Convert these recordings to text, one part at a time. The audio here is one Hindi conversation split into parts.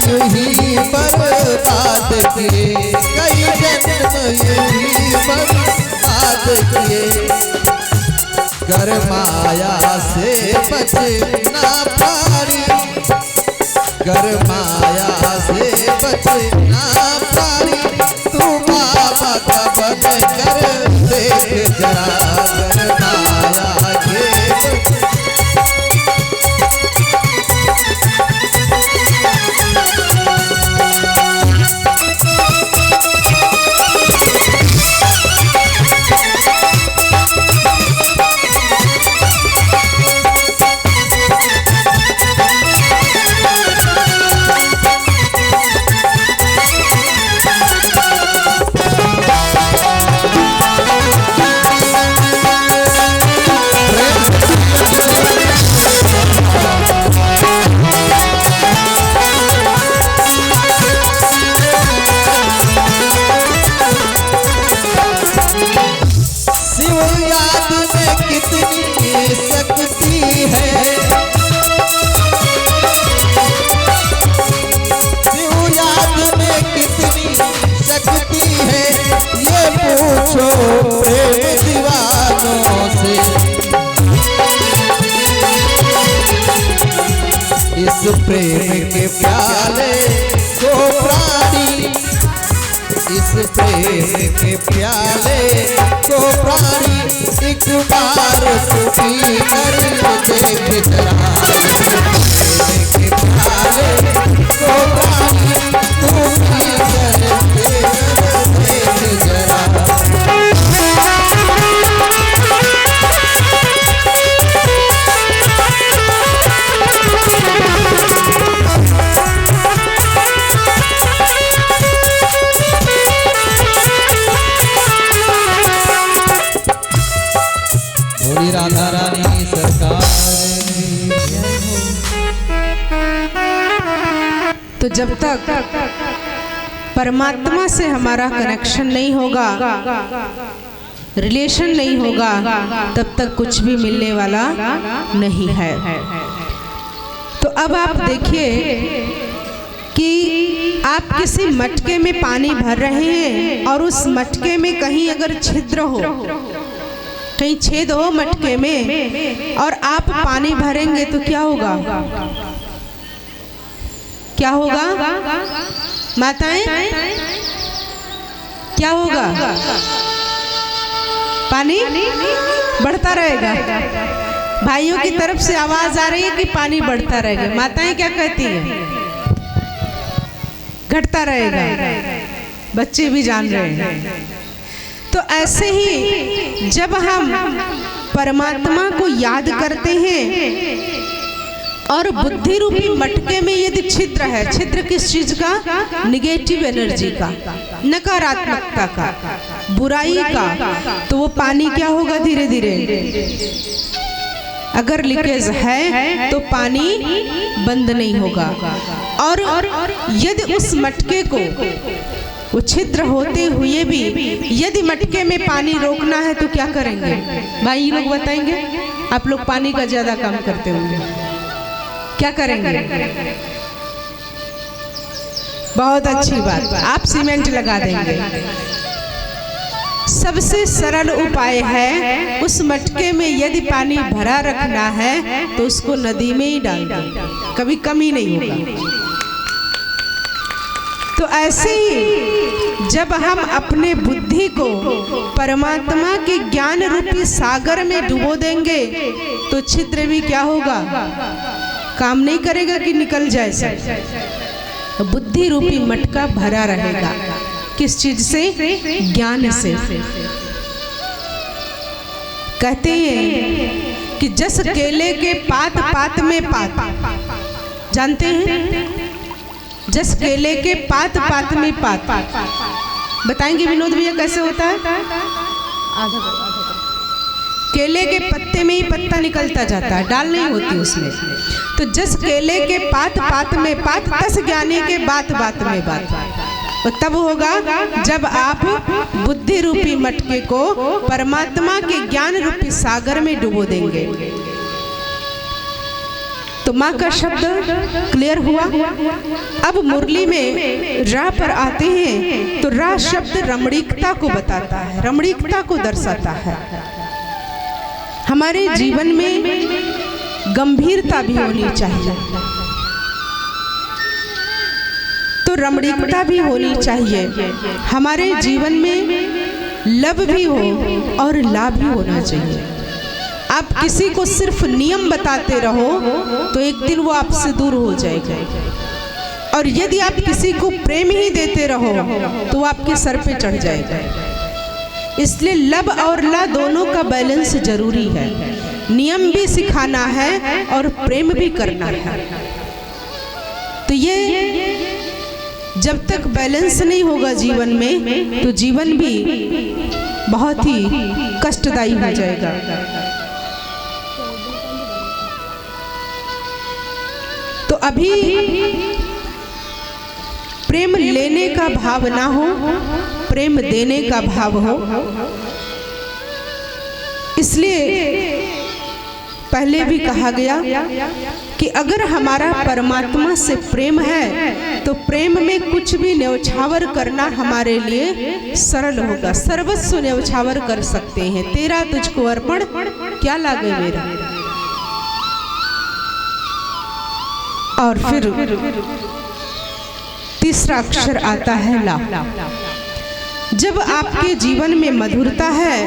यूं ही बर्बाद किए, कई जन्म यूं ही बर्बाद किए। कर माया से बचना पारी, कर माया से बचना पारी। तू बाबा का बन कर देख जरा, कर माया के प्रेम दीवानों से। इस प्रेम के प्याले को प्राणी, इस प्रेम के प्याले को प्राणी। एक बार तू पी कर देख जरा, प्रेम के प्याले को प्राणी। तू पी कर देख जरा। राधा रानी सरकार। तो जब तक परमात्मा से हमारा कनेक्शन नहीं होगा, रिलेशन नहीं होगा, तब तक कुछ भी मिलने वाला नहीं है। तो अब आप देखिए कि आप किसी मटके में पानी भर रहे हैं और उस मटके में कहीं अगर छिद्र हो, कहीं छेद हो मटके में, और आप पानी भरेंगे तो क्या होगा? क्या होगा माताएं? क्या होगा? पानी बढ़ता रहेगा। भाइयों की तरफ से आवाज आ रही है कि पानी बढ़ता रहेगा। माताएं क्या कहती हैं? घटता रहेगा। बच्चे भी जान रहे हैं। तो ऐसे ही जब हम परमात्मा को याद करते हैं और बुद्धि रूपी मटके में यदि छिद्र है, छिद्र किस चीज का? निगेटिव एनर्जी का, नकारात्मकता का, बुराई का, तो वो पानी क्या होगा? धीरे धीरे अगर लीकेज है तो पानी बंद नहीं होगा। और यदि उस मटके को वो छिद्र होते हुए भी यदि मटके में पानी रोकना है तो क्या करेंगे? भाई लोग बताएंगे। आप लोग पानी का ज्यादा काम करते होंगे, क्या करेंगे? बहुत अच्छी बात, आप सीमेंट लगा देंगे। सबसे सरल उपाय है, उस मटके में यदि पानी भरा रखना है तो उसको नदी में ही डाल दो, कभी कमी नहीं होगा। तो ऐसे ही जब हम अपने बुद्धि को परमात्मा के ज्ञान रूपी सागर में डुबो देंगे तो छिद्र भी क्या होगा? काम नहीं करेगा कि निकल जाए सब। बुद्धि रूपी मटका भरा रहेगा। किस चीज से? ज्ञान से। कहते हैं कि जस केले के पात पात में पात, जानते हैं? जस केले के पात पात में पात, बताएंगे विनोद भैया कैसे होता है? केले के पत्ते में ही पत्ता निकलता जाता है, डाल नहीं होती उसमें। तो जस केले के पात पात में पात, तस ज्ञानी के बात बात में बात। और तब होगा जब आप बुद्धि रूपी मटके को परमात्मा के ज्ञान रूपी सागर में डुबो देंगे। तो माँ का शब्द क्लियर हुआ। अब मुरली में रा पर आते हैं तो रा शब्द रमणीकता को बताता है, रमणीकता को दर्शाता है। हमारे जीवन में गंभीरता भी होनी चाहिए, तो रमणीकता भी होनी चाहिए। हमारे जीवन में लब भी हो और लाभ भी होना चाहिए। आप किसी को सिर्फ नियम बताते रहो तो एक दिन वो आपसे दूर हो जाएगा, और यदि आप किसी को प्रेम ही देते रहो तो वो आपके सर पे चढ़ जाएगा। इसलिए लब और ला दोनों का बैलेंस जरूरी है। नियम भी सिखाना है और प्रेम भी करना है। तो ये जब तक बैलेंस नहीं होगा जीवन में तो जीवन भी बहुत ही कष्टदायी हो जाएगा। तो अभी प्रेम लेने का भाव ना हो, प्रेम देने का भाव हो। इसलिए पहले भी कहा गया कि अगर हमारा परमात्मा से प्रेम है तो प्रेम में कुछ भी न्यौछावर करना हमारे लिए सरल होगा। सर्वस्व न्यौछावर कर सकते हैं। तेरा तुझको अर्पण क्या लागे मेरा। और फिर तीसरा अक्षर आता है ला। जब आपके जीवन में मधुरता है,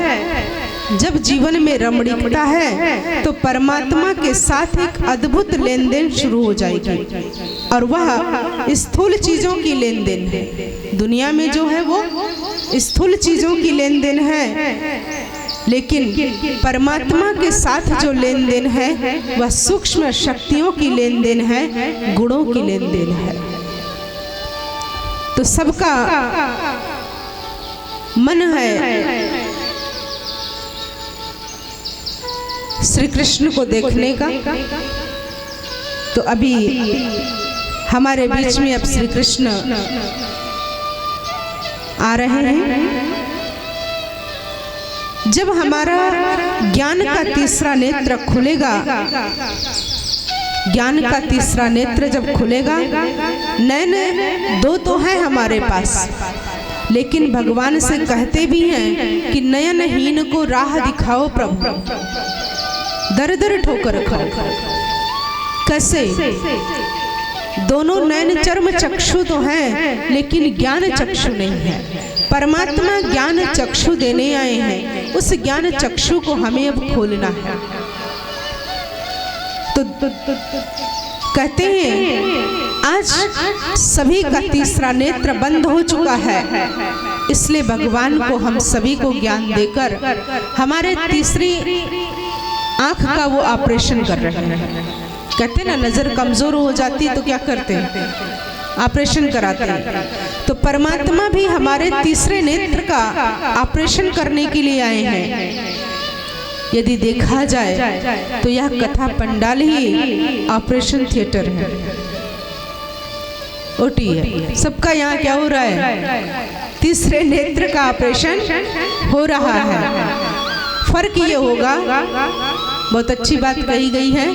जब जीवन में रमणीकता है, तो परमात्मा के साथ एक अद्भुत लेन देन शुरू हो जाएगी। और वह स्थूल चीजों की लेन देन है। दुनिया में जो है वो स्थूल चीजों की लेन देन है, लेकिन परमात्मा के साथ जो लेन देन है वह सूक्ष्म शक्तियों की लेन देन है, गुणों की लेन देन है। तो सबका मन है श्री कृष्ण को देखने का। तो अभी हमारे बीच में अब श्री कृष्ण आ रहे हैं। जब हमारा ज्ञान का तीसरा नेत्र खुलेगा, ज्ञान का तीसरा नेत्र जब खुलेगा, नैन दो तो है हमारे पास, लेकिन भगवान से कहते भी हैं कि नयनहीन को राह दिखाओ प्रभु, दर दर ठोकर खाओ। कैसे? दोनों नयन चर्म चक्षु तो हैं, लेकिन ज्ञान चक्षु नहीं है। परमात्मा ज्ञान चक्षु देने आए हैं, उस ज्ञान चक्षु को हमें अब खोलना है। तो कहते हैं आज सभी का तीसरा नेत्र बंद हो चुका है, इसलिए भगवान को हम सभी को ज्ञान देकर हमारे तीसरी आंख का वो ऑपरेशन कर रहे हैं। कहते ना नजर कमजोर हो जाती तो क्या करते हैं? ऑपरेशन कराते हैं। तो परमात्मा भी हमारे तीसरे नेत्र का ऑपरेशन करने के लिए आए हैं। यदि देखा जाए तो यह कथा पंडाल ही ऑपरेशन थिएटर है, ओटी है। सबका यहाँ क्या हो रहा है? तीसरे नेत्र का ऑपरेशन हो रहा है। फर्क ये होगा, बहुत अच्छी बात कही गई है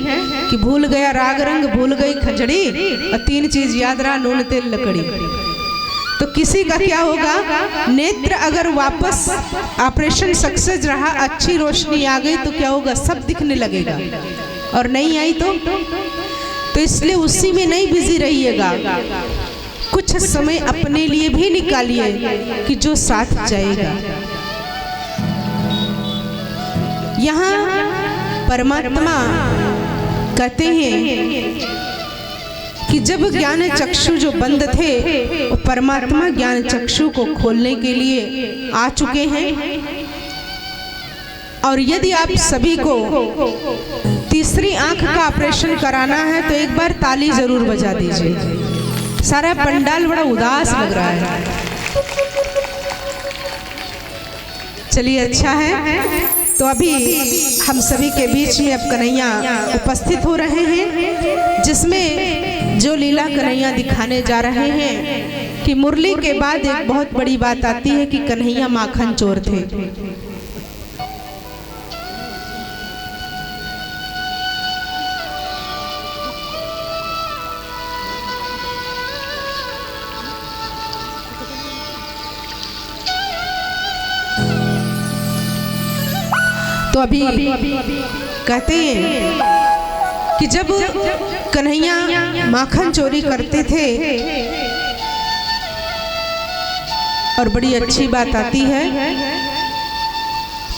कि भूल गया राग रंग, भूल गई खजड़ी, और तीन चीज याद रहा, नून तेल लकड़ी। तो किसी का क्या होगा? नेत्र अगर वापस ऑपरेशन सक्सेस रहा, अच्छी रोशनी आ गई तो क्या होगा? सब दिखने लगेगा। और नहीं आई तो इसलिए उसी में नहीं बिजी रहिएगा, कुछ समय अपने लिए भी निकालिए कि जो साथ जाएगा। यहाँ परमात्मा कहते हैं कि जब ज्ञान चक्षु जो बंद थे, वो परमात्मा ज्ञान चक्षु को खोलने के लिए आ चुके हैं। और यदि आप सभी को तीसरी आंख का ऑपरेशन कराना है तो एक बार ताली जरूर बजा दीजिए। सारा पंडाल बड़ा उदास लग रहा है। चलिए अच्छा है। तो अभी हम सभी के बीच में अब कन्हैया उपस्थित हो रहे हैं, जिसमें जो लीला कन्हैया दिखाने जा रहे हैं कि मुरली के बाद एक बहुत बड़ी बात आती है कि कन्हैया माखन चोर थे। तो अभी कहते हैं कि जब कन्हैया माखन चोरी करते थे, और बड़ी अच्छी बात आती है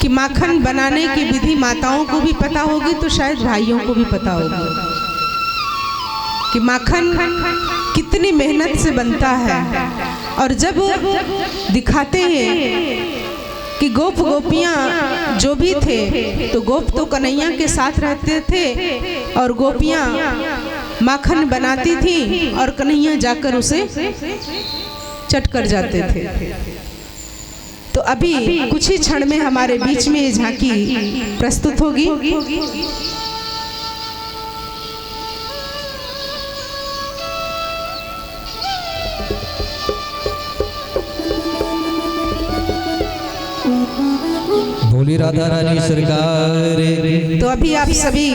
कि माखन बनाने की विधि माताओं को भी पता होगी तो शायद भाइयों को भी पता होगी कि माखन कितनी मेहनत से बनता है। और जब दिखाते हैं कि गोप गोपियाँ जो भी थे, तो गोप तो कन्हैया के साथ रहते थे और गोपियाँ माखन बनाती थी और कन्हैया जाकर उसे चट कर जाते थे। तो अभी कुछ ही क्षण में हमारे बीच में ये झांकी प्रस्तुत होगी। बोली राधा रानी सरकार। तो अभी आप सभी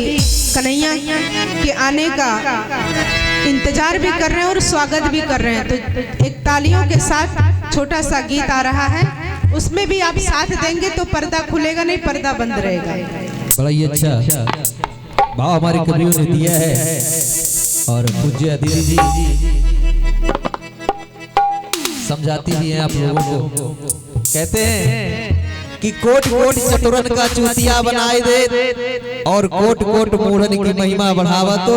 कन्हैया के आने का इंतजार भी कर रहे हैं और स्वागत भी कर रहे हैं। तो एक तालियों के साथ छोटा सा गीत आ रहा है, उसमें भी आप साथ देंगे तो पर्दा खुलेगा, नहीं पर्दा बंद रहेगा। बड़ा ही अच्छा भाव हमारे कवियों ने दिया है। और पूज्य अदिति जी समझाती भी हैं आप लोगों को। कहते हैं कि कोट कोट चतुरन का चूतिया बनाए दे और कोट कोट मूढ़न की महिमा बढ़ावा। तो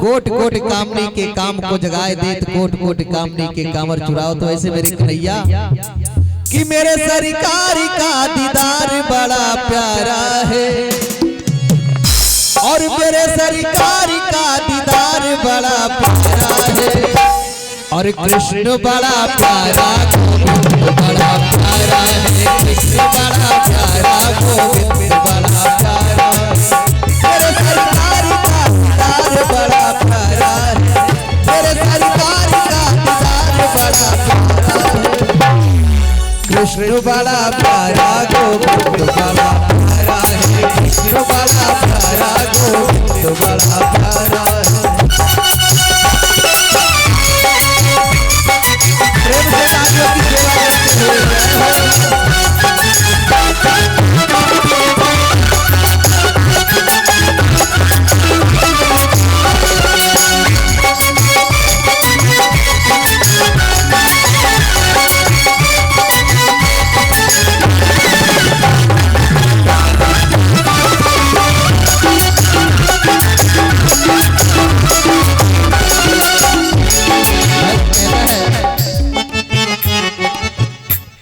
कोट कोट कामनी के काम को जगाए दे, कोट कोट कामनी के कामर चुराओ। तो ऐसे मेरे कन्हैया कि मेरे सरकार का दीदार बड़ा प्यारा है और मेरे सरकार का दीदार बड़ा प्यारा है। और कृष्ण बड़ा प्यारा, गोविंद बड़ा प्यारा है। कृष्ण बड़ा प्यारा, गोविंद बड़ा प्यारा। मेरे सरकार का दीदार बड़ा प्यारा है। मेरे सरकार का दीदार बड़ा प्यारा है। कृष्ण बड़ा प्यारा, गोविंद बड़ा प्यारा है। कृष्ण बड़ा प्यारा, गोविंद बड़ा प्यारा है।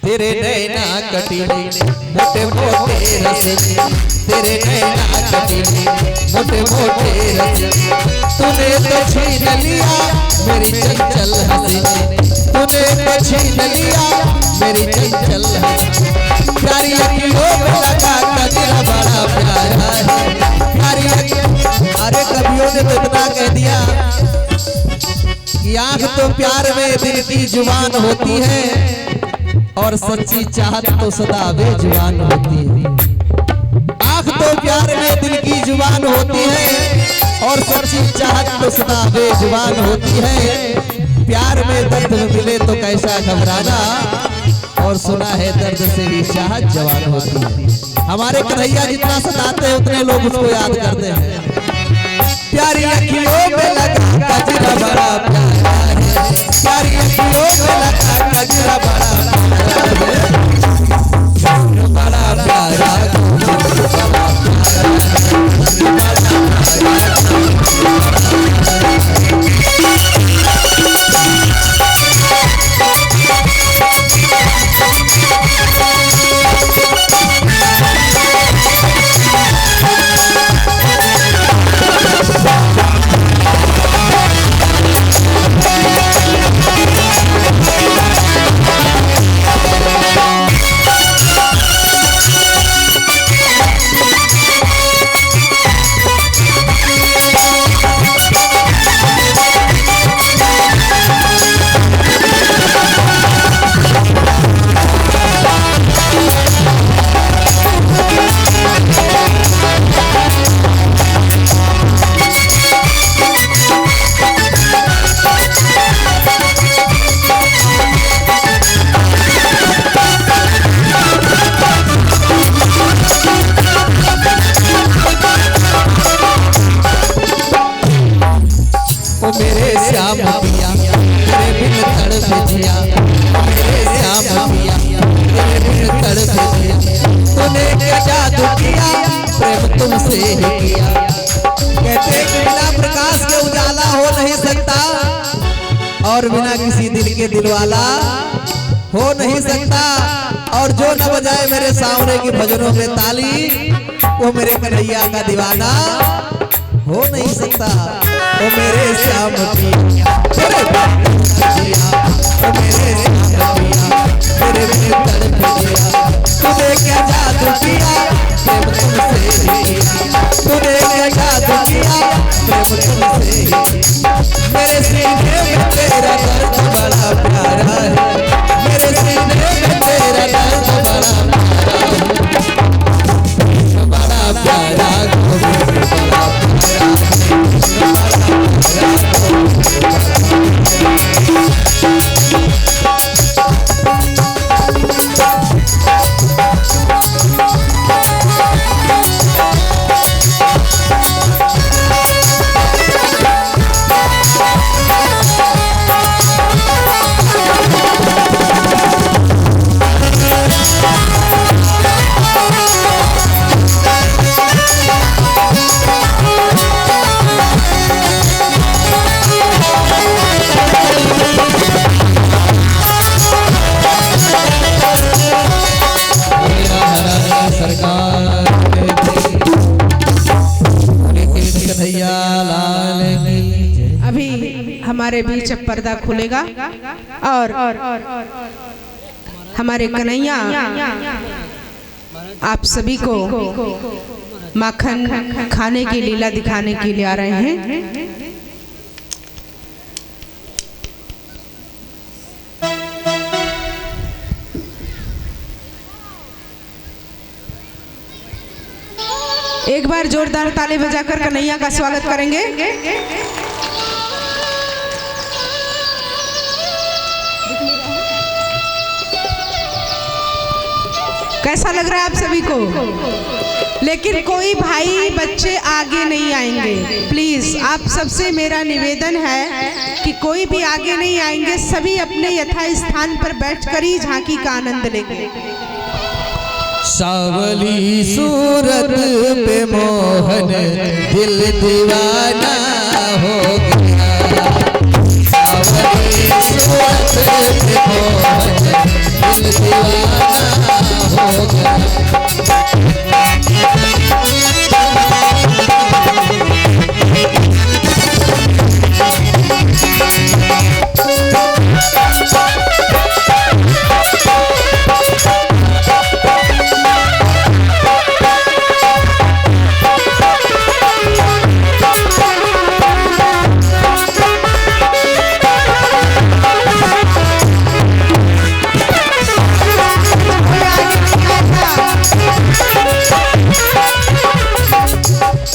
तेरे नैना कटीले मोटे मोटे रसीले, तेरे नैना कटीले मोटे मोटे रसीले। तूने तो छीन लिया मेरी चंचल हसीने, तूने तो छीन लिया मेरी चंचल हसीने। प्यारी अखियों में लगा कजरा बड़ा प्यारा है। प्यारी अरे कवियों ने तो इतना कह दिया कि आँख तो प्यार में दिल की जुबान होती है और सच्ची चाहत तो सदा बेजुबान होती है। आँख तो प्यार में दिल की जुबान होती है और सच्ची चाहत तो सदा बेजुबान होती है। प्यार में दर्द मिले तो कैसा घबराना, और सुना है दर्द से भी चाहत जवान होती है। हमारे कन्हैया जितना सताते हैं उतने लोग उसको याद करते हैं। प्यारी अखियों में लगा कजरा बड़ा प्यारा है। प्यारी अखियों में लगा कजरा बड़ा प्यारा है। बड़ा प्यारा, के दिलवाला हो नहीं सकता, और जो न बजाए मेरे सामने की भजनों में ताली वो मेरे कन्हैया का दीवाना हो नहीं सकता। वो मेरे श्याम पिया वो मेरे श्याम पिया तेरे बिन तड़प गया। तूने क्या जादू किया प्रेम तुमसे किया, तूने क्या जादू किया प्रेम तुमसे किया। मेरे सीने में तेरा दर्द बड़ा प्यारा है, मेरे सीने में तेरा दर्द बड़ा प्यारा हमारे बीच अब पर्दा खुलेगा और हमारे कन्हैया आप सभी को माखन खाने की लीला दिखाने के लिए आ रहे हैं। एक बार जोरदार ताली बजाकर कन्हैया का स्वागत करेंगे। कैसा लग रहा है आप सभी को? लेकिन कोई भाई बच्चे आगे नहीं आएंगे। प्लीज आप सबसे मेरा निवेदन है कि कोई भी आगे नहीं आएंगे, सभी अपने यथा स्थान पर बैठकर ही झांकी का आनंद लेंगे। सावली सूरत पे मोहन दिल दीवाना हो गया, सावली सूरत पे मोहन दिल दीवाना हो गया।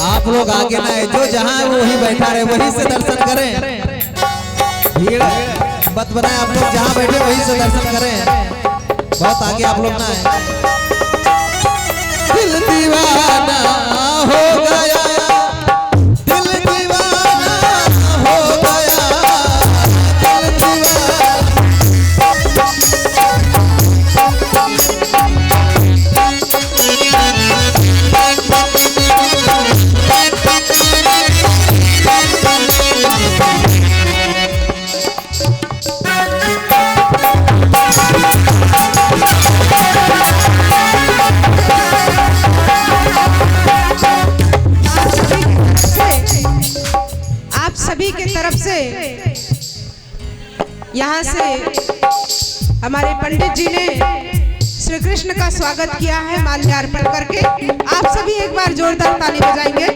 आप लोग आगे ना है, जो जहाँ है वही बैठा रहे, वहीं से दर्शन करें। भीड़ मत बनाए, आप लोग जहाँ बैठे वहीं से दर्शन करें। बहुत आगे आप लोग ना है। दिल दीवाना हो गया, दिल दीवाना हो गया, दिल दीवाना। तरफ से यहाँ से हमारे पंडित जी ने श्री कृष्ण का स्वागत किया है माल्यार्पण करके। आप सभी एक बार जोरदार ताली बजाएंगे।